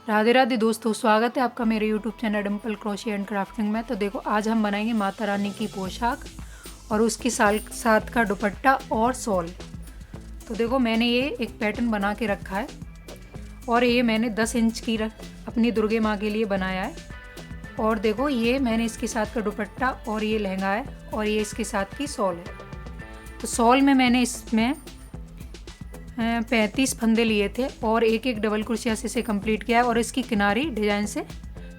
राधे राधे दोस्तों, स्वागत है आपका मेरे YouTube channel Dimple crochet and crafting में। तो देखो, आज हम बनाएंगे माता रानी की पोशाक और उसकी साथ का दुपट्टा और शॉल। तो देखो, मैंने ये एक पैटर्न बना के रखा है और ये मैंने 10 इंच की अपनी दुर्गे माँ के लिए बनाया है। और देखो, ये मैंने इसके साथ का दुपट्टा और ये लहंगा है और ये इसके साथ की शॉल है। तो शॉल में मैंने इसमें 35 फंदे लिए थे और एक एक डबल क्रोशिया से इसे कंप्लीट किया है और इसकी किनारी डिजाइन से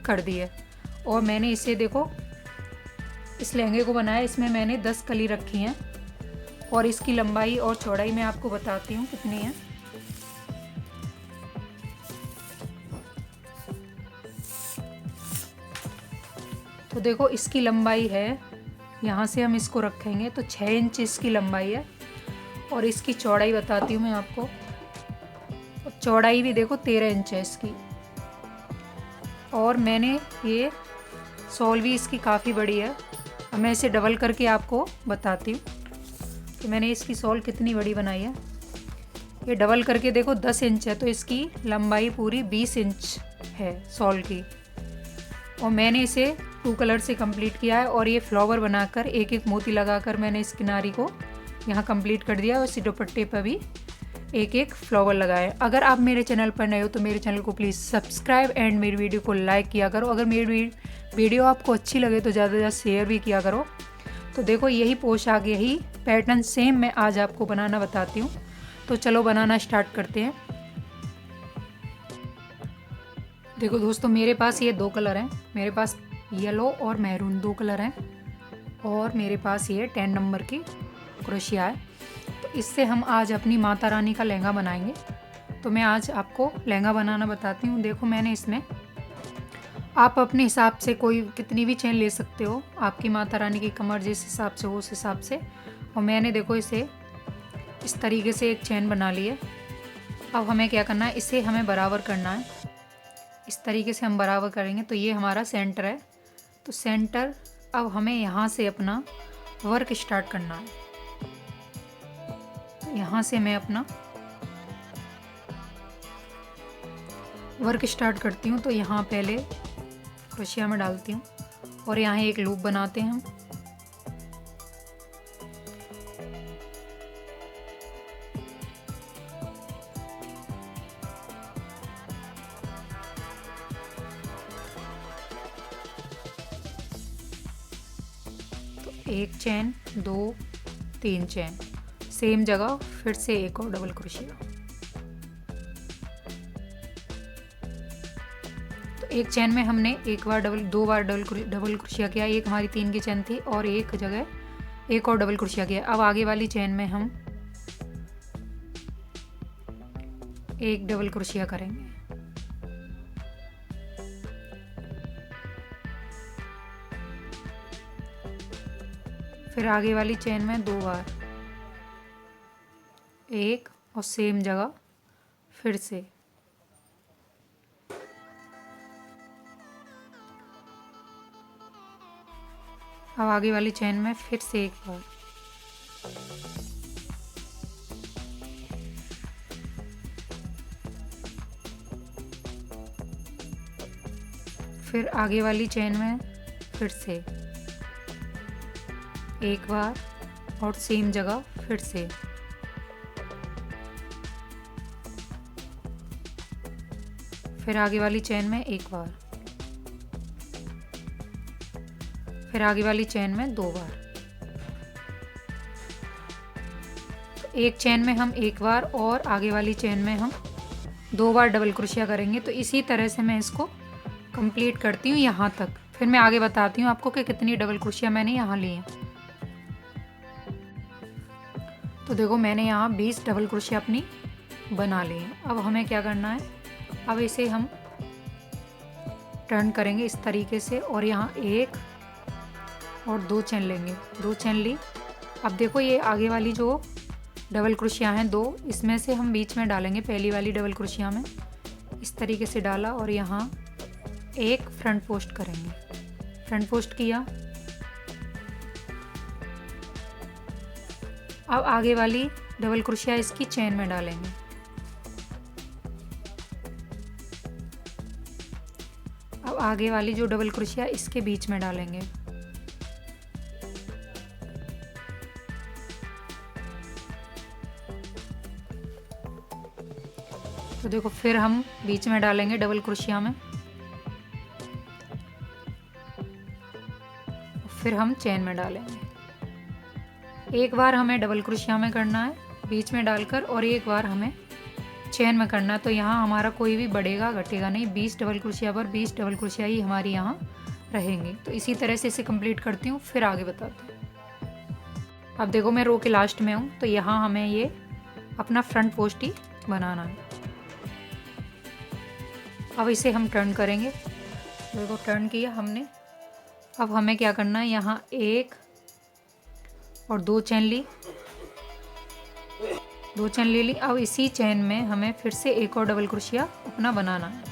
कर दी है। और मैंने इसे देखो, इस लहंगे को बनाया। इसमें मैंने 10 कली रखी हैं और इसकी लंबाई और चौड़ाई मैं आपको बताती हूँ कितनी है। तो देखो, इसकी लंबाई है, यहाँ से हम इसको रखेंगे तो 6 इंच इसकी लंबाई है। और इसकी चौड़ाई बताती हूँ मैं आपको। चौड़ाई भी देखो 13 इंच है इसकी। और मैंने ये शॉल भी इसकी काफ़ी बड़ी है। अब मैं इसे डबल करके आपको बताती हूँ कि मैंने इसकी शॉल कितनी बड़ी बनाई है। ये डबल करके देखो 10 इंच है, तो इसकी लंबाई पूरी 20 इंच है शॉल की। और मैंने इसे 2 कलर से कंप्लीट किया है और ये फ्लावर बनाकर एक एक मोती लगाकर मैंने इस किनारी को यहाँ कंप्लीट कर दिया और इसी दुपट्टे पर भी एक एक फ्लावर लगाए। अगर आप मेरे चैनल पर नए हो तो मेरे चैनल को प्लीज़ सब्सक्राइब एंड मेरी वीडियो को लाइक किया करो। अगर मेरी वीडियो आपको अच्छी लगे तो ज़्यादा से ज़्यादा शेयर भी किया करो। तो देखो, यही पोशाक, यही पैटर्न सेम मैं आज आपको बनाना बताती हूँ। तो चलो बनाना स्टार्ट करते हैं। देखो दोस्तों, मेरे पास ये 2 कलर हैं। मेरे पास येलो और मैरून 2 कलर हैं और मेरे पास ये 10 नंबर की क्रोशिया है। तो इससे हम आज अपनी माता रानी का लहंगा बनाएंगे। तो मैं आज आपको लहंगा बनाना बताती हूँ। देखो, मैंने इसमें, आप अपने हिसाब से कोई कितनी भी चेन ले सकते हो, आपकी माता रानी की कमर जिस हिसाब से हो उस हिसाब से। और मैंने देखो इसे इस तरीके से एक चेन बना ली है। अब हमें क्या करना है, इसे हमें बराबर करना है। इस तरीके से हम बराबर करेंगे तो ये हमारा सेंटर है। तो सेंटर, अब हमें यहाँ से अपना वर्क स्टार्ट करना है। तो यहाँ से मैं अपना वर्क स्टार्ट करती हूँ। तो यहाँ पहले क्रोशिया में डालती हूँ और यहाँ एक लूप बनाते हैं हम। तो एक चेन, 2, 3 चेन, सेम जगह फिर से एक और डबल क्रोशिया। तो एक चेन में हमने दो बार डबल क्रोशिया किया। एक हमारी 3 की चेन थी और एक जगह एक और डबल क्रोशिया किया। अब आगे वाली चेन में हम एक डबल क्रोशिया करेंगे। फिर आगे वाली चेन में 2 बार, एक और सेम जगह फिर से। अब आगे वाली चेन में फिर से एक बार, फिर आगे वाली चेन में फिर से एक बार और सेम जगह फिर से। फिर आगे वाली चेन में एक बार, फिर आगे वाली चेन में 2 बार। तो एक चेन में हम एक बार और आगे वाली चेन में हम 2 बार डबल क्रोशिया करेंगे। तो इसी तरह से मैं इसको कंप्लीट करती हूँ यहाँ तक। फिर मैं आगे बताती हूँ आपको कि कितनी डबल क्रोशिया मैंने यहाँ ली है। तो देखो, मैंने यहाँ 20 डबल क्रोशिया अपनी बना ली है। अब हमें क्या करना है, अब इसे हम टर्न करेंगे इस तरीके से और यहाँ 1 और 2 चेन लेंगे। 2 चेन ली। अब देखो, ये आगे वाली जो डबल क्रोशिया हैं 2, इसमें से हम बीच में डालेंगे। पहली वाली डबल क्रोशिया में इस तरीके से डाला और यहाँ एक फ्रंट पोस्ट करेंगे। फ्रंट पोस्ट किया। अब आगे वाली डबल क्रोशिया इसकी चेन में डालेंगे। अब आगे वाली जो डबल क्रोशिया इसके बीच में डालेंगे। तो देखो फिर हम बीच में डालेंगे डबल क्रोशिया में, फिर हम चेन में डालेंगे। एक बार हमें डबल क्रोशिया में करना है बीच में डालकर, और एक बार हमें चेन में करना है। तो यहाँ हमारा कोई भी बढ़ेगा घटेगा नहीं, 20 डबल क्रोशिया पर 20 डबल क्रोशिया ही हमारी यहाँ रहेंगी। तो इसी तरह से इसे कंप्लीट करती हूँ, फिर आगे बताते हैं। अब देखो मैं रो के लास्ट में हूँ, तो यहाँ हमें ये अपना फ्रंट पोस्ट ही बनाना है। अब इसे हम टर्न करेंगे। देखो टर्न किया हमने। अब हमें क्या करना है, यहाँ 1 और 2 चेन ली, 2 चेन ले ली। अब इसी चेन में हमें फिर से एक और डबल क्रोशिया अपना बनाना है।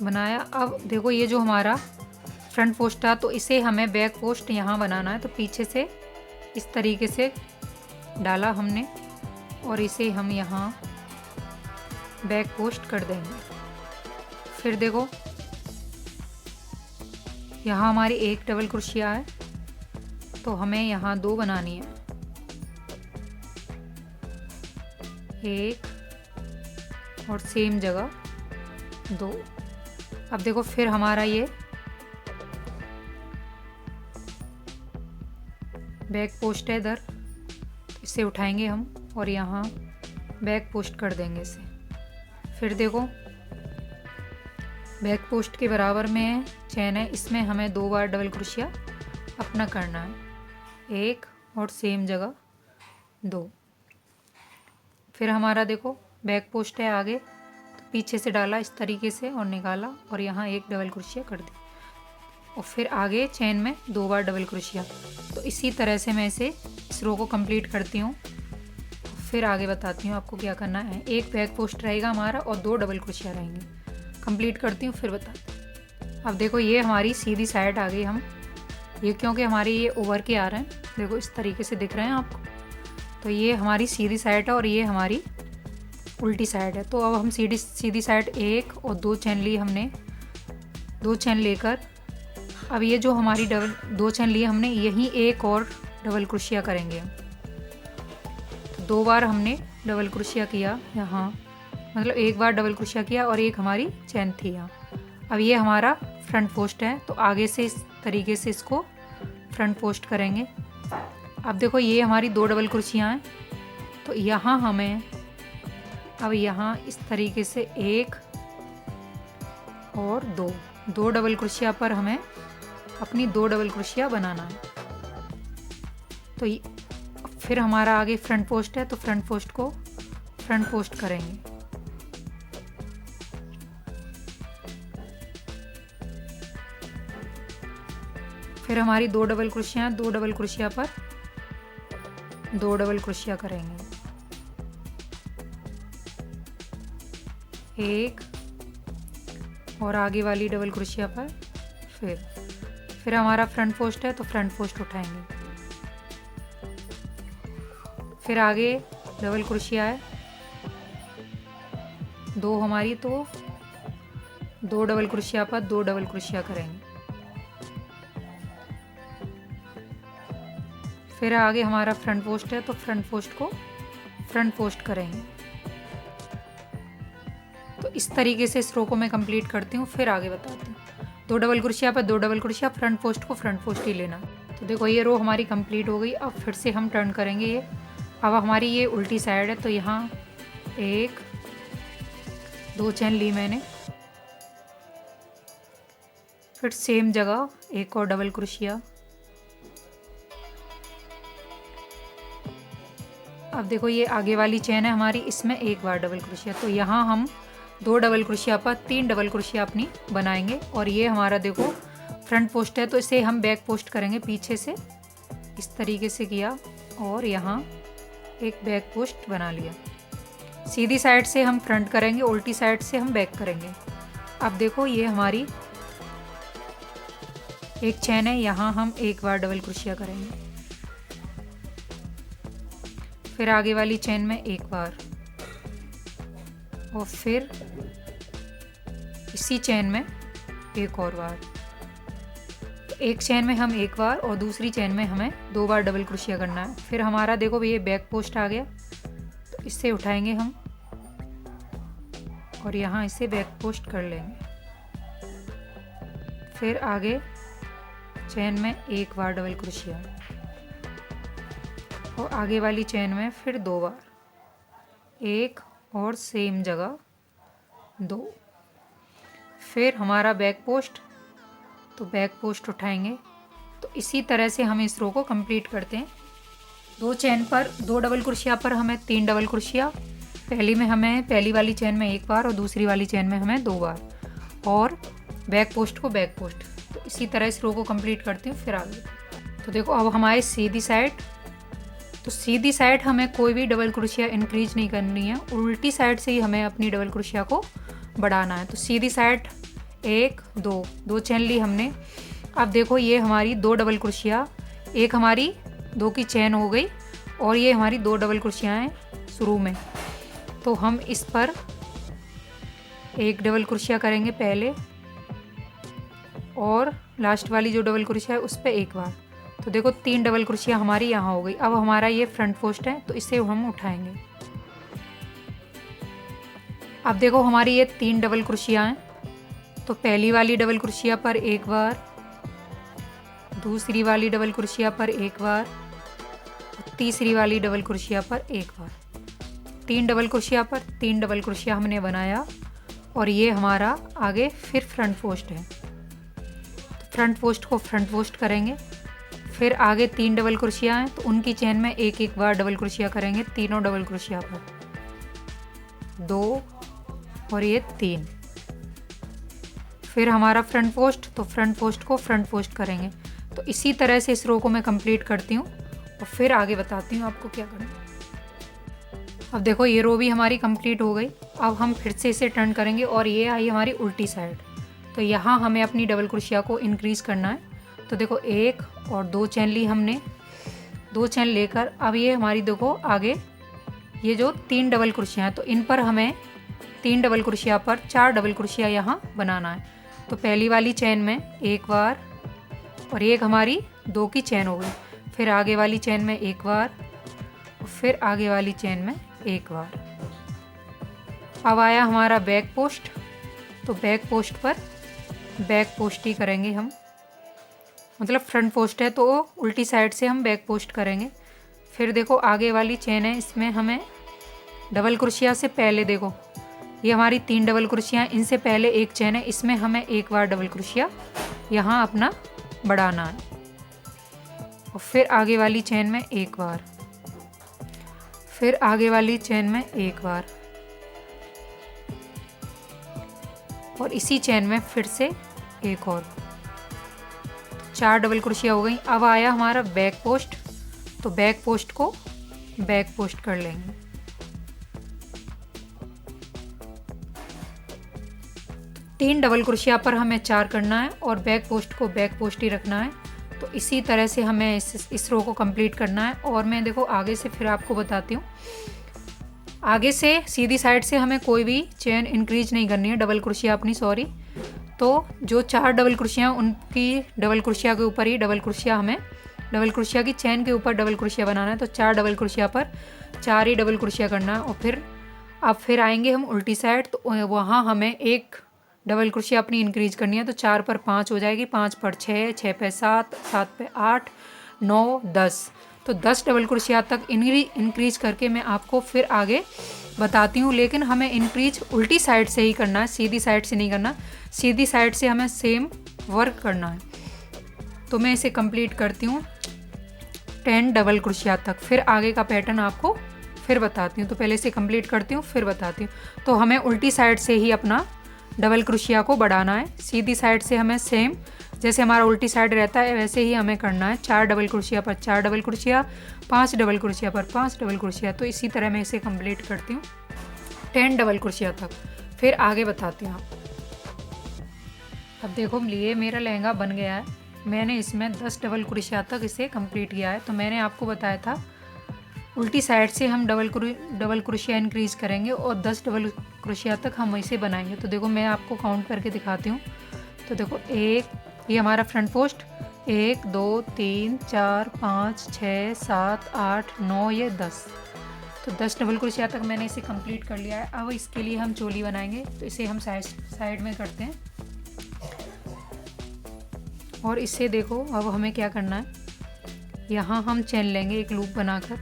बनाया। अब देखो ये जो हमारा फ्रंट पोस्ट था, तो इसे हमें बैक पोस्ट यहाँ बनाना है। तो पीछे से इस तरीके से डाला हमने, और इसे हम यहाँ बैक पोस्ट कर देंगे। फिर देखो यहाँ हमारी एक डबल क्रोशिया है, तो हमें यहाँ 2 बनानी है, 1 और सेम जगह 2। अब देखो फिर हमारा ये बैक पोस्ट है इधर, इसे उठाएंगे हम और यहाँ बैक पोस्ट कर देंगे इसे। फिर देखो बैक पोस्ट के बराबर में चेन है, इसमें हमें 2 बार डबल क्रोशिया अपना करना है, 1 और सेम जगह 2। फिर हमारा देखो बैक पोस्ट है आगे, तो पीछे से डाला इस तरीके से और निकाला, और यहाँ 1 डबल क्रोशिया कर दी, और फिर आगे चेन में 2 बार डबल क्रोशिया। तो इसी तरह से मैं इस रो को कंप्लीट करती हूँ, फिर आगे बताती हूँ आपको क्या करना है। एक बैक पोस्ट रहेगा हमारा और 2 डबल क्रोशिया रहेंगे। कंप्लीट करती हूँ फिर बताती हूँ। अब देखो ये हमारी सीधी साइड आ गई हम, ये क्योंकि हमारे ये ओवर के आ रहे हैं, देखो इस तरीके से दिख रहे हैं आपको। तो ये हमारी सीधी साइड है और ये हमारी उल्टी साइड है। तो अब हम सीधी साइड 1 और 2 चेन ली हमने, 2 चेन लेकर अब ये जो हमारी 2 चेन लिए हमने, यहीं 1 और डबल क्रोशिया करेंगे हम। तो 2 बार हमने डबल क्रोशिया किया यहाँ, मतलब 1 बार डबल क्रोशिया किया और 1 हमारी चेन थी यहाँ। अब ये हमारा फ्रंट पोस्ट है, तो आगे से इस तरीके से इसको फ्रंट पोस्ट करेंगे। अब देखो ये हमारी 2 डबल क्रोशियाँ हैं, तो यहाँ हमें अब यहाँ इस तरीके से 1 और 2 डबल क्रोशिया पर हमें अपनी 2 डबल क्रोशिया बनाना है। तो फिर हमारा आगे फ्रंट पोस्ट है, तो फ्रंट पोस्ट को फ्रंट पोस्ट करेंगे। फिर हमारी 2 डबल क्रोशिया, 2 डबल क्रोशिया पर 2 डबल क्रोशिया करेंगे, 1 और आगे वाली डबल क्रोशिया पर फिर हमारा फ्रंट पोस्ट है, तो फ्रंट पोस्ट उठाएंगे। फिर आगे डबल क्रोशिया है 2 हमारी, तो 2 डबल क्रोशिया पर 2 डबल क्रोशिया करेंगे। फिर आगे हमारा फ्रंट पोस्ट है, तो फ्रंट पोस्ट को फ्रंट पोस्ट करेंगे। तो इस तरीके से इस रो को मैं कंप्लीट करती हूँ, फिर आगे बताती हूँ। 2 डबल क्रोशिया पर 2 डबल क्रोशिया, फ्रंट पोस्ट को फ्रंट पोस्ट ही लेना। तो देखो ये रो हमारी कंप्लीट हो गई। अब फिर से हम टर्न करेंगे ये। अब हमारी ये उल्टी साइड है, तो यहाँ 1 2 चेन ली मैंने, फिर सेम जगह 1 और डबल क्रोशिया। अब देखो ये आगे वाली चेन है हमारी, इसमें 1 बार डबल क्रोशिया। तो यहाँ हम 2 डबल क्रोशिया पर 3 डबल क्रोशिया अपनी बनाएंगे। और ये हमारा देखो फ्रंट पोस्ट है, तो इसे हम बैक पोस्ट करेंगे। पीछे से इस तरीके से किया और यहाँ एक बैक पोस्ट बना लिया। सीधी साइड से हम फ्रंट करेंगे, उल्टी साइड से हम बैक करेंगे। अब देखो ये हमारी एक चेन है, यहाँ हम 1 बार डबल क्रोशिया करेंगे, फिर आगे वाली चेन में 1 बार, और फिर इसी चेन में एक और बार। तो एक चेन में हम एक बार और दूसरी चेन में हमें 2 बार डबल क्रोशिया करना है। फिर हमारा देखो ये बैक पोस्ट आ गया, तो इससे उठाएंगे हम और यहाँ इसे बैक पोस्ट कर लेंगे। फिर आगे चेन में एक बार डबल क्रोशिया और आगे वाली चेन में फिर 2 बार, एक और सेम जगह 2। फिर हमारा बैक पोस्ट, तो बैक पोस्ट उठाएंगे। तो इसी तरह से हम इस रो को कंप्लीट करते हैं। 2 चेन पर 2 डबल क्रोशिया पर हमें 3 डबल क्रोशिया, पहली में हमें पहली वाली चेन में एक बार और दूसरी वाली चेन में हमें 2 बार, और बैक पोस्ट को बैक पोस्ट। तो इसी तरह इस रो को कंप्लीट करती हूँ। फिर आगे तो देखो अब हमारी सीधी साइड, तो सीधी साइड हमें कोई भी डबल क्रोशिया इंक्रीज नहीं करनी है, उल्टी साइड से ही हमें अपनी डबल क्रोशिया को बढ़ाना है। तो सीधी साइड 1 2 चेन ली हमने। अब देखो ये हमारी 2 डबल क्रोशिया, एक हमारी 2 की चेन हो गई और ये हमारी 2 डबल क्रोशिया हैं शुरू में। तो हम इस पर एक डबल क्रोशिया करेंगे पहले, और लास्ट वाली जो डबल क्रोशिया है उस पर एक बार। तो देखो 3 डबल क्रोशिया हमारी यहाँ हो गई। अब हमारा ये फ्रंट पोस्ट है, तो इसे हम उठाएंगे। अब देखो हमारी ये 3 डबल क्रोशिया हैं। तो पहली वाली डबल क्रोशिया पर एक बार, दूसरी वाली डबल क्रोशिया पर एक बार, तीसरी वाली डबल क्रोशिया पर एक बार। 3 डबल क्रोशिया पर 3 डबल क्रोशिया हमने बनाया, और ये हमारा आगे फिर फ्रंट पोस्ट है। तो फ्रंट पोस्ट को फ्रंट पोस्ट करेंगे। फिर आगे 3 डबल क्रोशिया हैं, तो उनकी चेन में एक एक बार डबल क्रोशिया करेंगे तीनों डबल क्रोशिया पर, 2 और ये 3। फिर हमारा फ्रंट पोस्ट, तो फ्रंट पोस्ट को फ्रंट पोस्ट करेंगे। तो इसी तरह से इस रो को मैं कंप्लीट करती हूँ और फिर आगे बताती हूँ आपको क्या करना है। अब देखो ये रो भी हमारी कंप्लीट हो गई। अब हम फिर से इसे टर्न करेंगे और ये आई हमारी उल्टी साइड। तो यहाँ हमें अपनी डबल क्रोशिया को इंक्रीज़ करना है। तो देखो 1 और 2 चेन ली हमने, 2 चेन लेकर अब ये हमारी देखो आगे ये जो 3 डबल क्रोशिया हैं, तो इन पर हमें 3 डबल क्रोशिया पर 4 डबल क्रोशिया यहाँ बनाना है। तो पहली वाली चेन में एक बार, और एक हमारी 2 की चेन हो गई। फिर आगे वाली चेन में एक बार, और फिर आगे वाली चेन में एक बार। अब आया हमारा बैक पोस्ट। तो बैक पोस्ट पर बैक पोस्ट ही करेंगे हम, मतलब फ्रंट पोस्ट है तो उल्टी साइड से हम बैक पोस्ट करेंगे। फिर देखो आगे वाली चेन है, इसमें हमें डबल क्रोशिया से पहले देखो ये हमारी 3 डबल क्रोशिया, इनसे पहले एक चेन है, इसमें हमें एक बार डबल क्रोशिया यहाँ अपना बढ़ाना है। और फिर आगे वाली चेन में एक बार, फिर आगे वाली चेन में एक बार, और इसी चेन में फिर से एक और। 4 डबल क्रोशिया हो गई। अब आया हमारा बैक पोस्ट। तो बैक पोस्ट को बैक पोस्ट कर लेंगे। 3 डबल क्रोशिया पर हमें 4 करना है और बैक पोस्ट को बैक पोस्ट ही रखना है। तो इसी तरह से हमें इस रो को कंप्लीट करना है। और मैं देखो आगे से फिर आपको बताती हूँ। आगे से सीधी साइड से हमें कोई भी चेन इंक्रीज नहीं करनी है, डबल क्रोशिया अपनी सॉरी। तो जो 4 डबल क्रोशिया हैं उनकी डबल क्रोशिया के ऊपर ही डबल क्रोशिया, हमें डबल क्रोशिया की चेन के ऊपर डबल क्रोशिया बनाना है। तो 4 डबल क्रोशिया पर 4 ही डबल क्रोशिया करना है। और फिर अब फिर आएंगे हम उल्टी साइड, तो वहाँ हमें एक डबल क्रोशिया अपनी इंक्रीज करनी है। तो 4 पर 5 हो जाएगी, 5 पर 6, 6 पे 7, 7 पे 8, 9, 10। तो 10 डबल क्रोशिया तक इंक्रीज करके मैं आपको फिर आगे बताती हूँ। लेकिन हमें इंक्रीज उल्टी साइड से ही करना है, सीधी साइड से नहीं करना। सीधी साइड से हमें सेम वर्क करना है। तो मैं इसे कंप्लीट करती हूँ 10 डबल क्रोशिया तक, फिर आगे का पैटर्न आपको फिर बताती हूँ। तो पहले इसे कंप्लीट करती हूँ फिर बताती हूँ। तो हमें उल्टी साइड से ही अपना डबल क्रोशिया को बढ़ाना है। सीधी साइड से हमें सेम जैसे हमारा उल्टी साइड रहता है वैसे ही हमें करना है। 4 डबल क्रोशिया पर 4 डबल क्रोशिया, 5 डबल क्रोशिया पर 5 डबल क्रोशिया। तो इसी तरह मैं इसे कंप्लीट करती हूँ 10 डबल क्रोशिया तक, फिर आगे बताती हूँ। अब देखो ये मेरा लहंगा बन गया है। मैंने इसमें 10 डबल क्रोशिया तक इसे कंप्लीट किया है। तो मैंने आपको बताया था उल्टी साइड से हम डबल क्रोशिया इंक्रीज करेंगे और 10 डबल क्रोशिया तक हम इसे बनाएंगे। तो देखो मैं आपको काउंट करके दिखाती हूँ। तो देखो ये हमारा फ्रंट पोस्ट 1 2 3 4 5 6 7 8 9 ये 10। तो 10 डबल क्रोशिया तक मैंने इसे कंप्लीट कर लिया है। अब इसके लिए हम चोली बनाएंगे, तो इसे हम साइड में करते हैं। और इससे देखो अब हमें क्या करना है, यहाँ हम चेन लेंगे एक लूप बनाकर।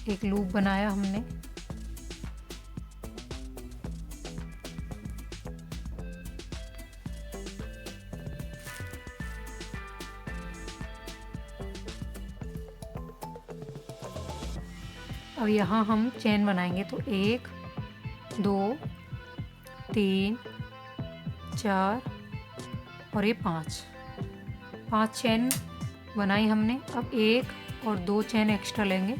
एक लूप बनाया हमने, अब यहाँ हम चेन बनाएंगे। तो 1 2 3 4 और ये 5 चेन बनाई हमने। अब 1 और 2 चेन एक्स्ट्रा लेंगे।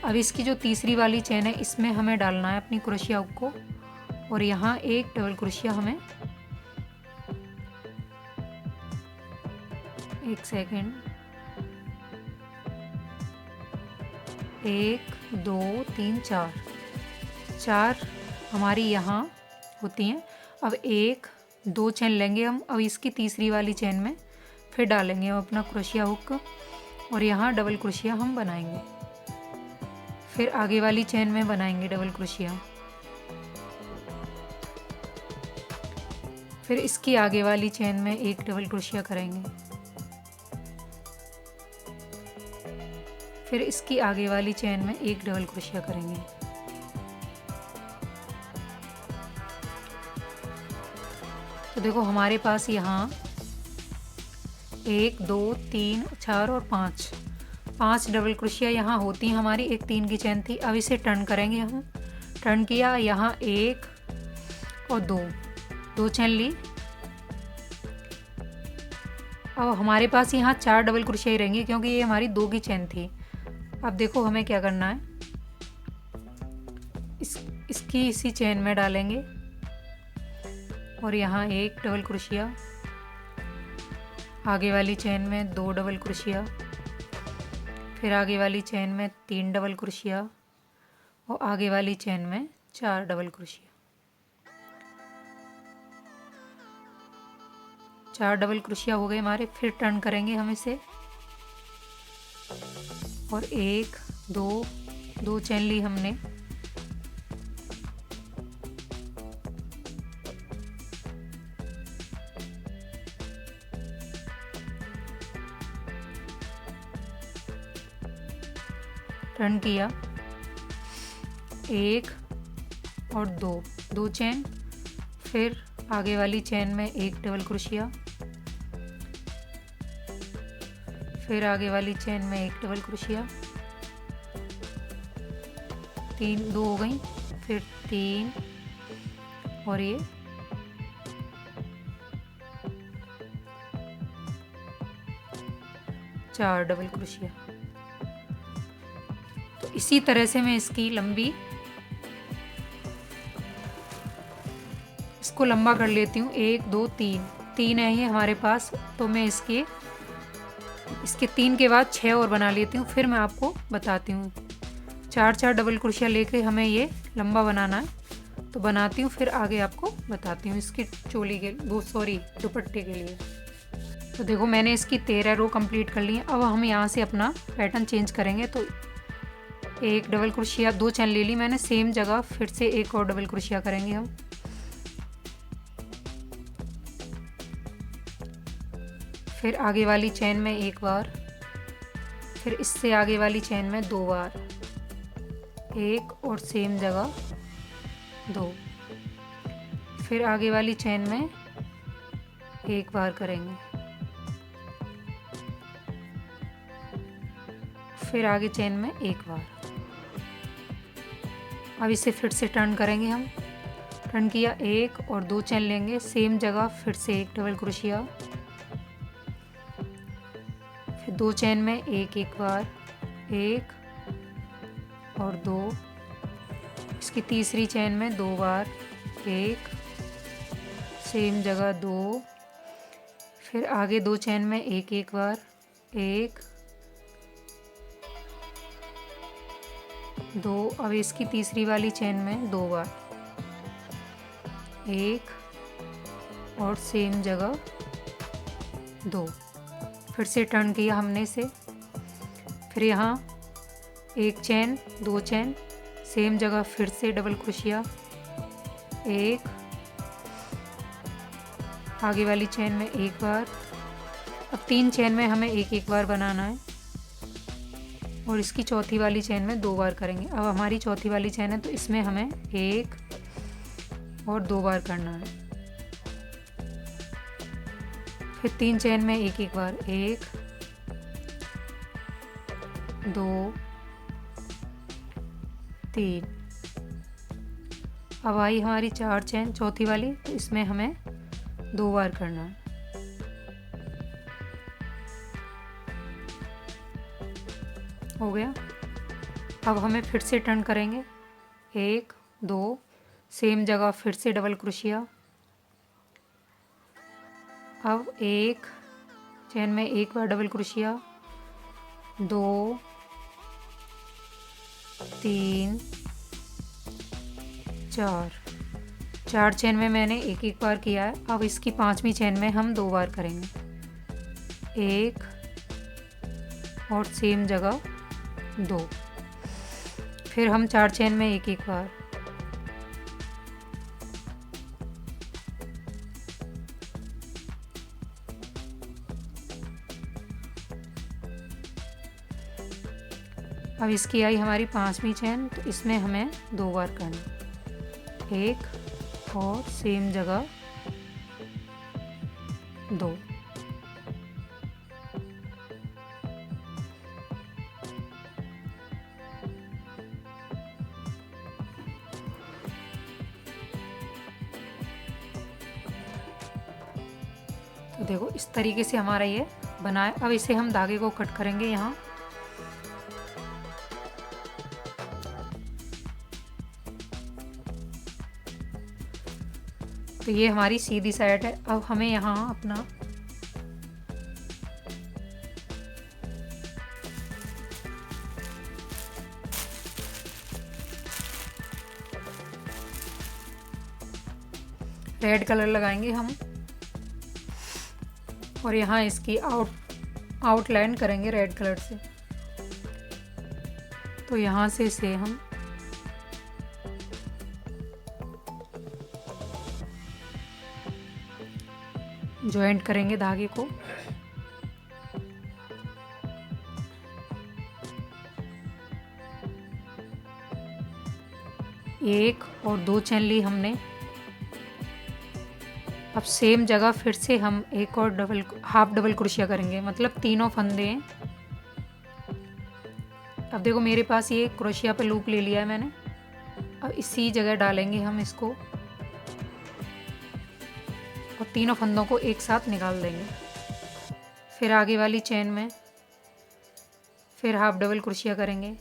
अब इसकी जो तीसरी वाली चेन है इसमें हमें डालना है अपनी क्रोशिया हुक को, और यहाँ एक डबल क्रोशिया हमें, एक सेकेंड, 1 2 3 4 हमारी यहाँ होती हैं। अब 1 2 चेन लेंगे हम, अब इसकी तीसरी वाली चेन में फिर डालेंगे हम अपना क्रोशिया हुक, और यहाँ डबल क्रोशिया हम बनाएंगे। फिर आगे वाली चेन में बनाएंगे डबल क्रोशिया, फिर इसकी आगे वाली चेन में एक डबल क्रोशिया करेंगे, फिर इसकी आगे वाली चेन में एक डबल क्रोशिया करेंगे। तो देखो हमारे पास यहाँ 1 2 3 4 और 5 डबल क्रोशिया यहाँ होती हैं हमारी। एक 3 की चेन थी। अब इसे टर्न करेंगे हम। टर्न किया, यहाँ 1 और 2 चेन ली। अब हमारे पास यहाँ 4 डबल क्रोशिया ही रहेंगे क्योंकि ये हमारी 2 की चेन थी। अब देखो हमें क्या करना है, इसकी इसी चेन में डालेंगे, और यहाँ एक डबल क्रोशिया, आगे वाली चेन में 2 डबल क्रोशिया, फिर आगे वाली चेन में 3 डबल क्रोशिया, और आगे वाली चेन में 4 डबल क्रोशिया। 4 डबल क्रोशिया हो गए हमारे। फिर टर्न करेंगे हम इसे, और 1 2 चेन ली हमने, टर्न किया, 1 और 2 चेन, फिर आगे वाली चेन में एक डबल क्रोशिया, फिर आगे वाली चेन में एक डबल क्रोशिया, 2 हो गई, फिर 3 और ये 4 डबल क्रोशिया। तो इसी तरह से मैं इसकी इसको लंबा कर लेती हूँ। 1 2 3 है ये हमारे पास। तो मैं इसके 3 के बाद 6 और बना लेती हूँ, फिर मैं आपको बताती हूँ। 4 डबल क्रोशिया लेके हमें ये लंबा बनाना है। तो बनाती हूँ, फिर आगे आपको बताती हूँ इसकी दुपट्टे के लिए। तो देखो मैंने इसकी 13 रो कंप्लीट कर ली है। अब हम यहाँ से अपना पैटर्न चेंज करेंगे। तो एक डबल क्रोशिया, 2 चेन ले ली मैंने, सेम जगह फिर से एक और डबल क्रोशिया करेंगे हम। फिर आगे वाली चेन में एक बार, फिर इससे आगे वाली चेन में 2 बार, एक और सेम जगह 2, फिर आगे वाली चेन में एक बार करेंगे, फिर आगे चेन में एक बार। अब इसे फिर से टर्न करेंगे हम। टर्न किया, 1 और 2 चेन लेंगे, सेम जगह फिर से एक डबल क्रोशिया, फिर 2 चेन में एक बार, 1 और 2, इसकी तीसरी चेन में 2 बार, 1, सेम जगह 2, फिर आगे 2 चेन में एक एक बार, 1 2। अब इसकी तीसरी वाली चेन में 2 बार, 1 और सेम जगह 2। फिर से टर्न किया हमने इसे। फिर यहाँ 1 चेन, 2 चेन, सेम जगह फिर से डबल क्रोशिया, 1 आगे वाली चेन में एक बार। अब 3 चेन में हमें एक एक बार बनाना है और इसकी चौथी वाली चेन में 2 बार करेंगे। अब हमारी चौथी वाली चेन है तो इसमें हमें 1 और 2 बार करना है। फिर 3 चेन में एक एक बार, 1 2 3। अब आई हमारी 4 चेन चौथी वाली, तो इसमें हमें 2 बार करना है। हो गया। अब हमें फिर से टर्न करेंगे, 1 2 सेम जगह फिर से डबल क्रोशिया। अब 1 चेन में एक बार डबल क्रोशिया, 2 3 4 चेन में मैंने एक एक बार किया है। अब इसकी 5वीं चेन में हम 2 बार करेंगे, 1 और सेम जगह 2। फिर हम 4 चेन में एक एक बार, अब इसकी आई हमारी 5वीं चेन, तो इसमें हमें 2 बार करना, 1 और सेम जगह 2। तो देखो इस तरीके से हमारा ये बना है। अब इसे हम धागे को कट करेंगे यहाँ। तो ये हमारी सीधी साइड है। अब हमें यहाँ अपना रेड कलर लगाएंगे हम और यहाँ इसकी आउटलाइन करेंगे रेड कलर से। तो यहाँ से इसे हम जॉइंट करेंगे धागे को। एक और 2 चेन ली हमने। अब सेम जगह फिर से हम एक और हाफ डबल क्रोशिया करेंगे, मतलब तीनों फंदे हैं। अब देखो मेरे पास ये क्रोशिया पे लूप ले लिया है मैंने। अब इसी जगह डालेंगे हम इसको और तीनों फंदों को एक साथ निकाल देंगे। फिर आगे वाली चेन में फिर हाफ डबल क्रोशिया करेंगे,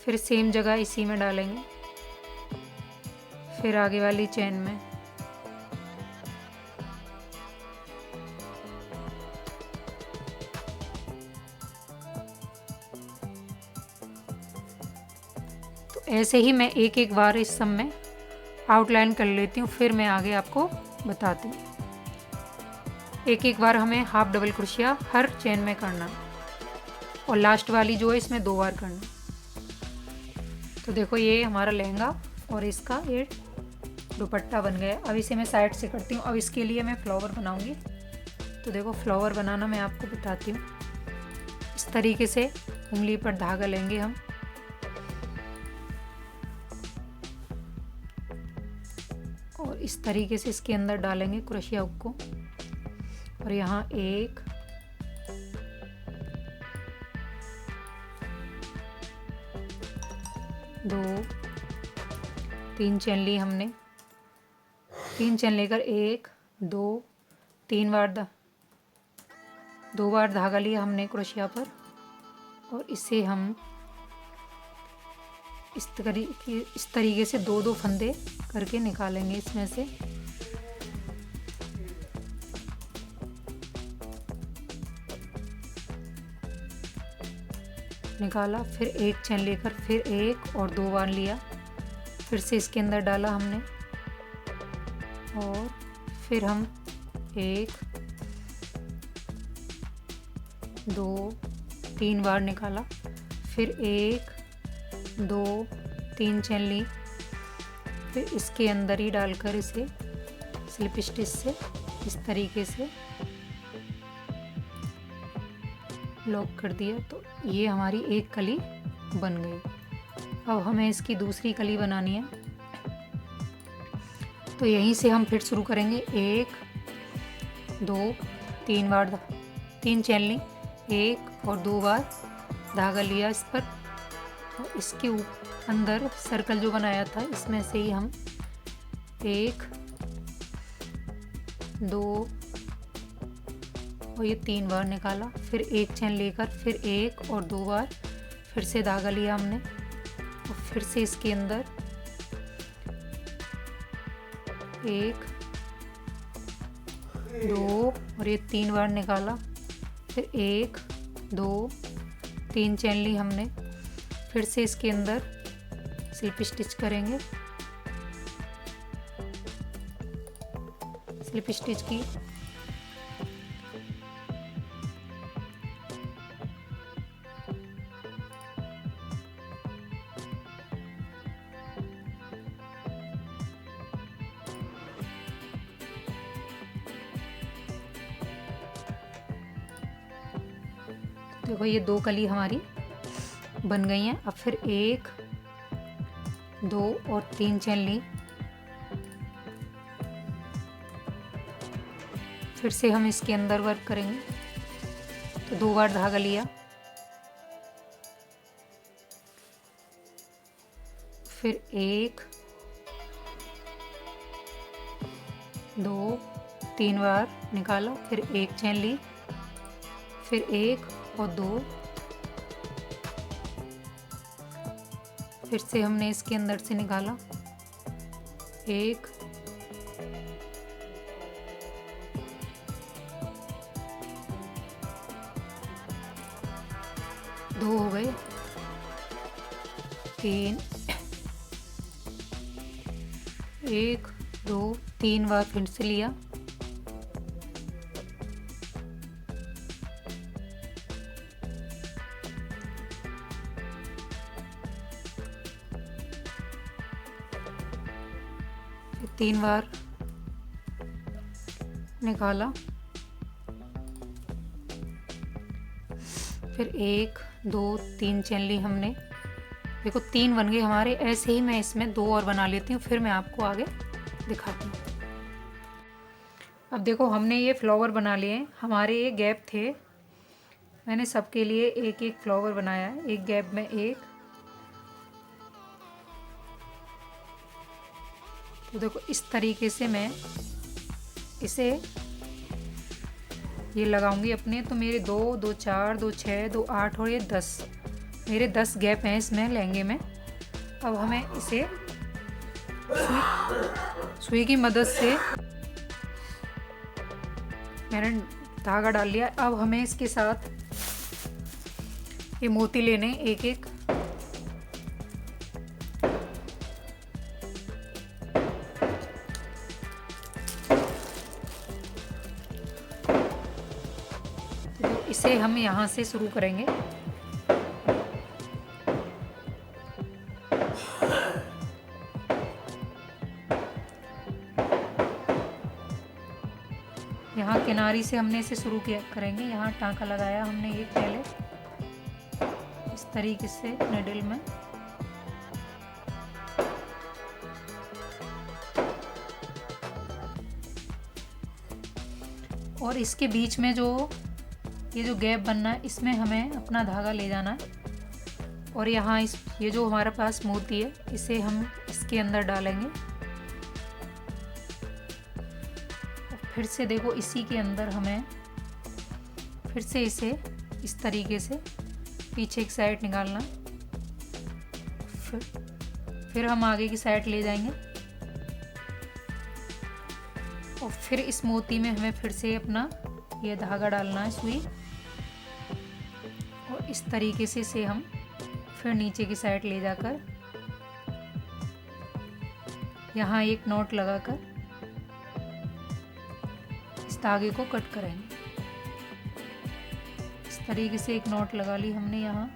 फिर सेम जगह इसी में डालेंगे, फिर आगे वाली चेन में ऐसे ही मैं एक एक बार इस सब में आउटलाइन कर लेती हूँ, फिर मैं आगे आपको बताती हूँ। एक एक बार हमें हाफ डबल क्रोशिया हर चेन में करना और लास्ट वाली जो है इसमें 2 बार करना। तो देखो ये हमारा लहंगा और इसका ये दुपट्टा बन गया। अब इसे मैं साइड से करती हूँ। अब इसके लिए मैं फ्लावर बनाऊँगी। तो देखो फ्लावर बनाना मैं आपको बताती हूँ। इस तरीके से उंगली पर धागा लेंगे हम और इस तरीके से इसके अंदर डालेंगे क्रोशिया हुक को और यहाँ 1 2 3 चेन ली हमने। 3 चेन लेकर 1 2 3 बार 2 बार धागा लिया हमने क्रोशिया पर और इसे हम इस तरीके से 2-2 फंदे करके निकालेंगे इसमें से। निकाला, फिर एक चेन लेकर फिर एक और 2 बार लिया, फिर से इसके अंदर डाला हमने और फिर हम 1 2 3 बार निकाला, फिर 1 2 3 चेन ली, फिर इसके अंदर ही डालकर इसे स्लिप स्टिच से इस तरीके से लॉक कर दिया। तो ये हमारी एक कली बन गई। अब हमें इसकी दूसरी कली बनानी है, तो यहीं से हम फिर शुरू करेंगे। 1 2 3 बार 3 चेन ली, 1 और 2 बार धागा लिया इस पर, और इसके अंदर सर्कल जो बनाया था इसमें से ही हम 1 2 और ये 3 बार निकाला, फिर एक चेन लेकर फिर 1 और 2 बार फिर से धागा लिया हमने, और फिर से इसके अंदर 1 2 और ये 3 बार निकाला, फिर 1 2 3 चेन ली हमने, फिर से इसके अंदर स्लिप स्टिच करेंगे, स्लिप स्टिच की, देखो ये 2 कली हमारी बन गई हैं। अब फिर 1 2 और 3 चेन ली, फिर से हम इसके अंदर वर्क करेंगे, तो 2 बार धागा लिया, फिर 1 2 3 बार निकाला, फिर एक चेन ली, फिर 1 और 2, फिर से हमने इसके अंदर से निकाला, 1 2 हो गए, 3 1 2 3 बार फिर से लिया, फिर 3 बार निकाला, फिर 1 2 3 चेन ली हमने, देखो 3 बन गए हमारे। ऐसे ही मैं इसमें 2 और बना लेती हूँ, फिर मैं आपको आगे दिखाती हूँ। अब देखो हमने ये फ्लावर बना लिए, हमारे ये गैप थे, मैंने सबके लिए एक एक फ्लावर बनाया है, एक गैप में एक। तो देखो इस तरीके से मैं इसे ये लगाऊंगी अपने। तो मेरे 2 2 4 2 6 2 8 और ये 10 मेरे 10 गैप हैं इसमें लहंगे में। अब हमें इसे सुई की मदद से मैंने धागा डाल लिया। अब हमें इसके साथ ये मोती लेने एक एक। तो इसे हम यहाँ से शुरू करेंगे। यहाँ किनारी से हमने इसे शुरू किया करेंगे। यहाँ टांका लगाया हमने एक पहले इस तरीके से निडल में, और इसके बीच में जो ये जो गैप बनना है इसमें हमें अपना धागा ले जाना है। और यहाँ ये जो हमारे पास मोती है इसे हम इसके अंदर डालेंगे। फिर से देखो इसी के अंदर हमें फिर से इसे इस तरीके से पीछे की साइड निकालना, फिर हम आगे की साइड ले जाएंगे। और फिर इस मोती में हमें फिर से अपना ये धागा डालना है सुई, और इस तरीके से हम फिर नीचे की साइड ले जाकर यहाँ एक नॉट लगाकर इस धागे को कट करेंगे। इस तरीके से एक नॉट लगा ली हमने यहाँ।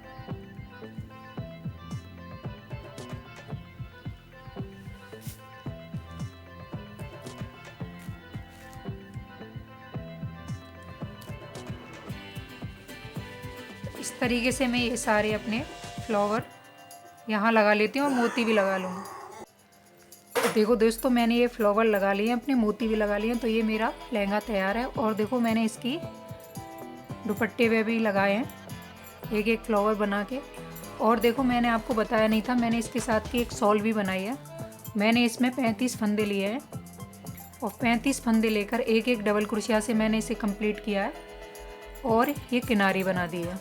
इस तरीके से मैं ये सारे अपने फ्लावर यहाँ लगा लेती हूँ और मोती भी लगा लूँगी। तो देखो दोस्तों, मैंने ये फ्लावर लगा लिए हैं, अपने मोती भी लगा लिए हैं। तो ये मेरा लहंगा तैयार है। और देखो मैंने इसकी दुपट्टे पे भी लगाए हैं एक एक फ्लावर बना के। और देखो मैंने आपको बताया नहीं था, मैंने इसके साथ की एक शॉल भी बनाई है। मैंने इसमें 35 फंदे लिए हैं और 35 फंदे लेकर एक एक डबल क्रोशिया से मैंने इसे कंप्लीट किया है और ये किनारी बना दी है।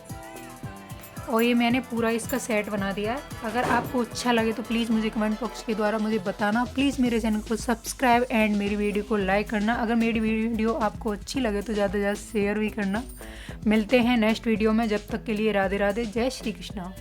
और ये मैंने पूरा इसका सेट बना दिया है। अगर आपको अच्छा लगे तो प्लीज़ मुझे कमेंट बॉक्स के द्वारा मुझे बताना। प्लीज़ मेरे चैनल को सब्सक्राइब एंड मेरी वीडियो को लाइक करना। अगर मेरी वीडियो आपको अच्छी लगे तो ज़्यादा से ज़्यादा शेयर भी करना। मिलते हैं नेक्स्ट वीडियो में, जब तक के लिए राधे राधे, जय श्री कृष्णा।